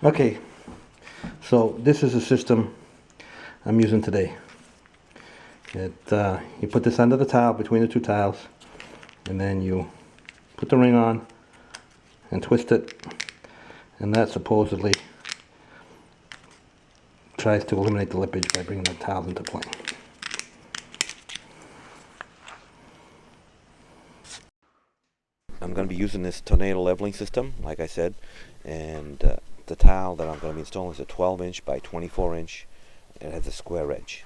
Okay, so this is the system I'm using today. You put this under the tile, between the two tiles, and then you put the ring on and twist it, and that supposedly tries to eliminate the lippage by bringing the tiles into plane. I'm going to be using this tornado leveling system, like I said, and the tile that I'm going to be installing is a 12-inch by 24-inch. It has a square edge,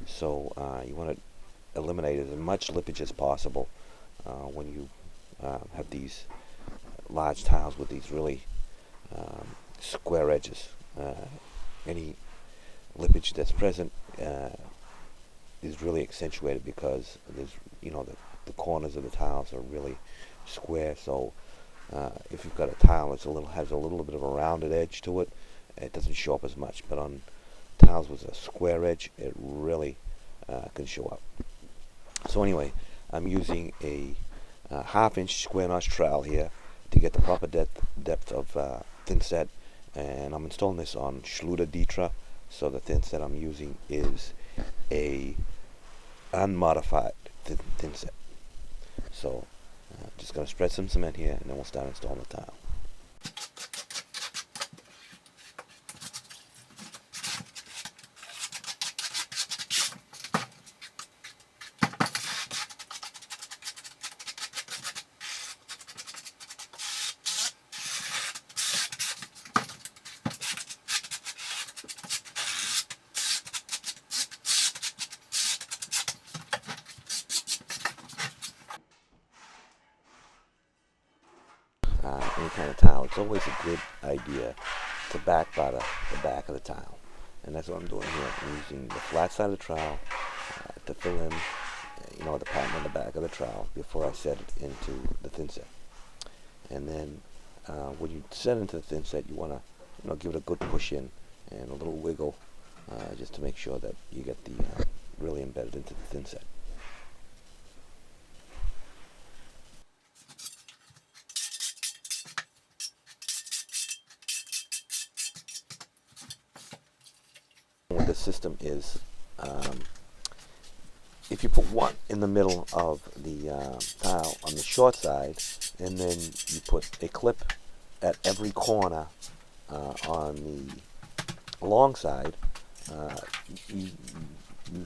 so you want to eliminate as much lippage as possible when you have these large tiles with these really square edges. Any lippage that's present is really accentuated because there's, the corners of the tiles are really square. So if you've got a tile that's has a little bit of a rounded edge to it, it doesn't show up as much. But on tiles with a square edge, it really can show up. So anyway, I'm using a half-inch square notch trowel here to get the proper depth of thinset, and I'm installing this on Schluter Ditra. So the thinset I'm using is a unmodified thinset. So just going to spread some cement here, and then we'll start installing the tile. Any kind of tile, it's always a good idea to back butter the back of the tile, and that's what I'm doing here. I'm using the flat side of the trowel to fill in, the pattern on the back of the trowel before I set it into the thinset. And then when you set into the thinset, you want to, give it a good push in and a little wiggle, just to make sure that you get the really embedded into the thinset. What the system is, if you put one in the middle of the tile on the short side, and then you put a clip at every corner on the long side, you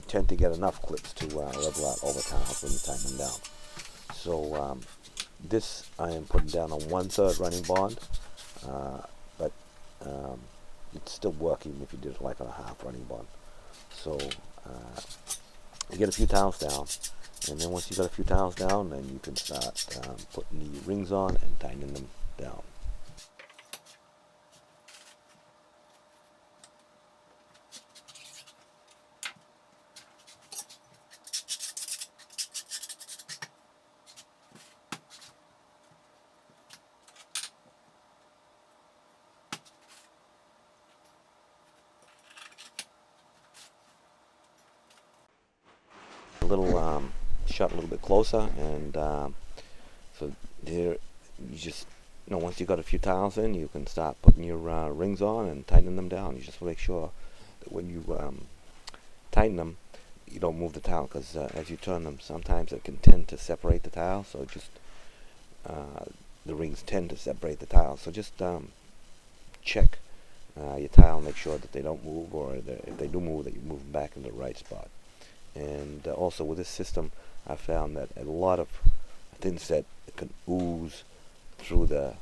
tend to get enough clips to level out all the tiles when you tighten them down. So this I am putting down on 1/3 running bond, but it's still working if you did it like on a half running bond. So you get a few tiles down, and then once you got a few tiles down, then you can start putting the rings on and tightening them down. A little shot a little bit closer, and so there you just once you got a few tiles in, you can start putting your rings on and tightening them down. You just make sure that when you tighten them, you don't move the tile, because as you turn them, sometimes it can tend to separate the tile. So just the rings tend to separate the tile. So just check your tile, make sure that they don't move, or that if they do move, that you move them back in the right spot. And also with this system, I found that a lot of thinset can ooze through the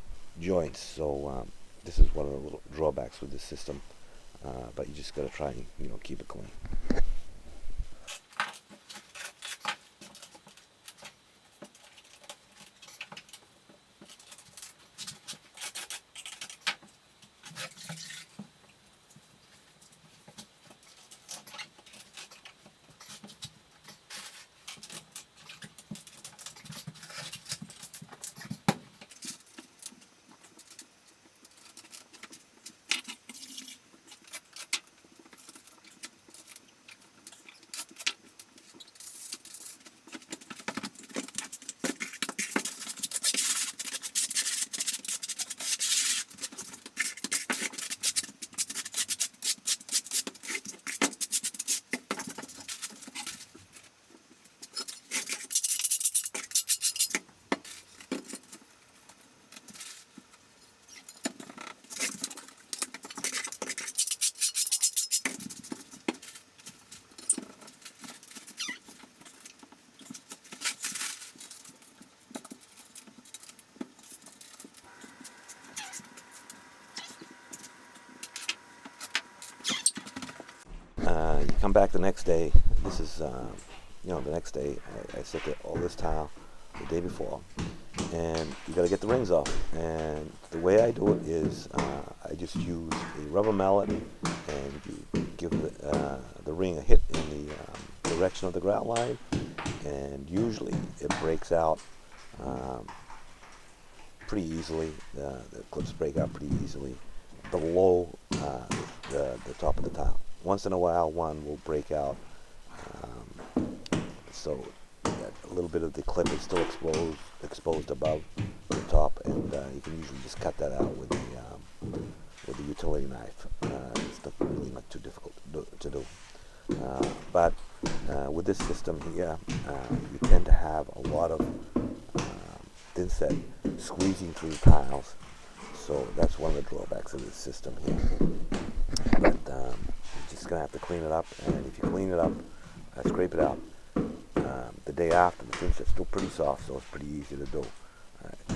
joints. So this is one of the little drawbacks with this system, but you just got to try and keep it clean. you come back the next day. This is, the next day I set all this tile the day before, and you got to get the rings off. And the way I do it is I just use a rubber mallet, and you give the ring a hit in the direction of the grout line, and usually it breaks out pretty easily. The clips break out pretty easily below the top of the tile. Once in a while, one will break out, so that a little bit of the clip is still exposed above the top, and you can usually just cut that out with the utility knife. It's really not too difficult to do. But with this system here, you tend to have a lot of thinset squeezing through the tiles, so that's one of the drawbacks of this system here. But you're just going to have to clean it up, and if you clean it up, scrape it out, the day after, the thinset's still pretty soft, so it's pretty easy to do.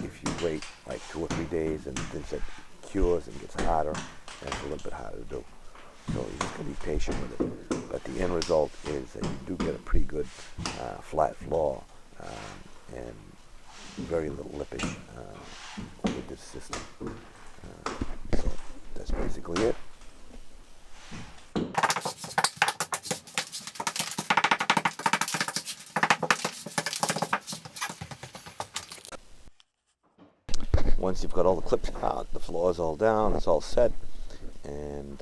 If you wait like 2 or 3 days and the thinset cures and gets harder, then it's a little bit harder to do. So you're just going to be patient with it. But the end result is that you do get a pretty good flat floor and very little lippage with this system. So that's basically it. Once you've got all the clips out, the floor is all down, it's all set, and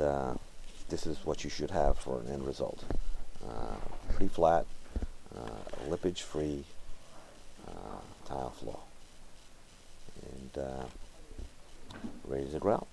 this is what you should have for an end result. Pretty flat, lippage-free tile floor, and ready to grout.